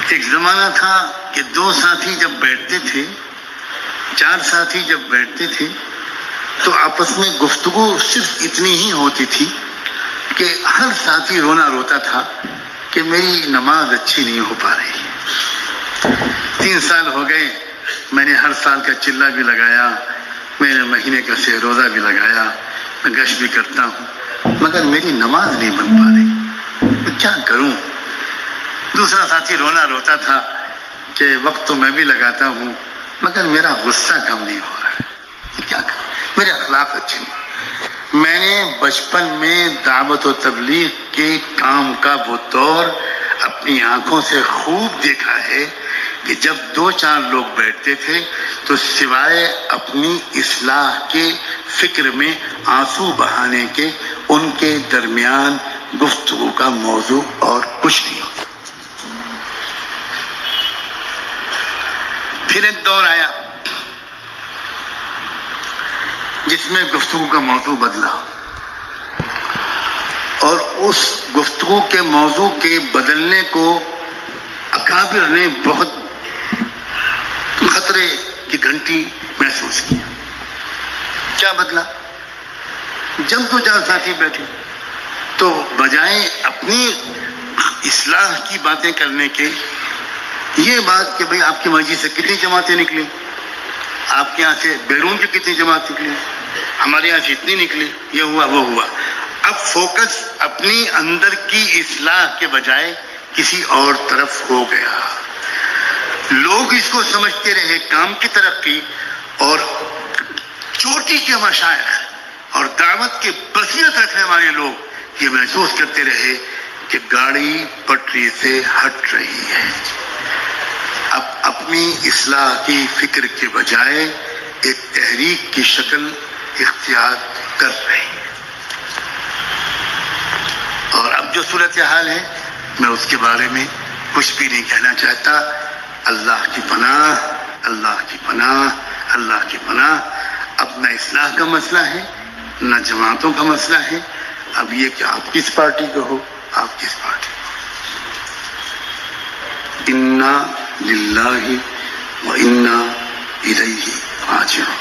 ایک زمانہ تھا کہ 2 ساتھی جب بیٹھتے تھے، 4 ساتھی جب بیٹھتے تھے تو آپس میں گفتگو صرف اتنی ہی ہوتی تھی کہ ہر ساتھی رونا روتا تھا کہ میری نماز اچھی نہیں ہو پا رہی۔ 3 سال ہو گئے، میں نے ہر سال کا چلہ بھی لگایا، میں نے مہینے کا سے روزہ بھی لگایا، میں گشت بھی کرتا ہوں، مگر میری نماز نہیں بن پا رہی، میں کیا کروں؟ دوسرا ساتھی رونا روتا تھا کہ وقت تو میں بھی لگاتا ہوں مگر میرا غصہ کم نہیں ہو رہا ہے، کیا کروں؟ میرے اخلاق اچھے نہیں۔ میں نے بچپن میں دعوت و تبلیغ کے کام کا وہ دور اپنی آنکھوں سے خوب دیکھا ہے کہ جب 2-4 لوگ بیٹھتے تھے تو سوائے اپنی اصلاح کے فکر میں آنسو بہانے کے ان کے درمیان گفتگو کا موضوع اور کچھ نہیں ہوتا۔ پھر ایک دور آیا جس میں گفتگو کا موضوع بدلا، اور اس گفتگو کے موضوع کے بدلنے کو اکابر نے بہت خطرے کی گھنٹی محسوس کیا۔ کیا بدلا؟ جب 2-4 ساتھی بیٹھے تو بجائے اپنی اصلاح کی باتیں کرنے کے، یہ بات کہ بھئی آپ کی مسجد سے کتنی جماعتیں نکلی، آپ کے یہاں سے بیرون کی کتنی جماعت نکلی، ہمارے یہاں سے اتنی نکلی، یہ ہوا وہ ہوا، اب فوکس اپنی اندر کی اصلاح کے بجائے کسی اور طرف ہو گیا۔ لوگ اس کو سمجھتے رہے کام کی ترقی، اور چوٹی کے مشائخ اور دعوت کے بصیرت رکھنے والے لوگ یہ محسوس کرتے رہے کہ گاڑی پٹری سے ہٹ رہی ہے، اب اپنی اصلاح کی فکر کے بجائے ایک تحریک کی شکل اختیار کر رہے ہیں۔ اور اب جو صورتحال ہے میں اس کے بارے میں کچھ بھی نہیں کہنا چاہتا۔ اللہ کی پناہ، اللہ کی پناہ، اللہ کی پناہ۔ اب نہ اصلاح کا مسئلہ ہے نہ جماعتوں کا مسئلہ ہے، اب یہ کہ آپ کس پارٹی کے ہو، آپ کس پارٹی کو۔ انا للہ و انا الیہ راجعون۔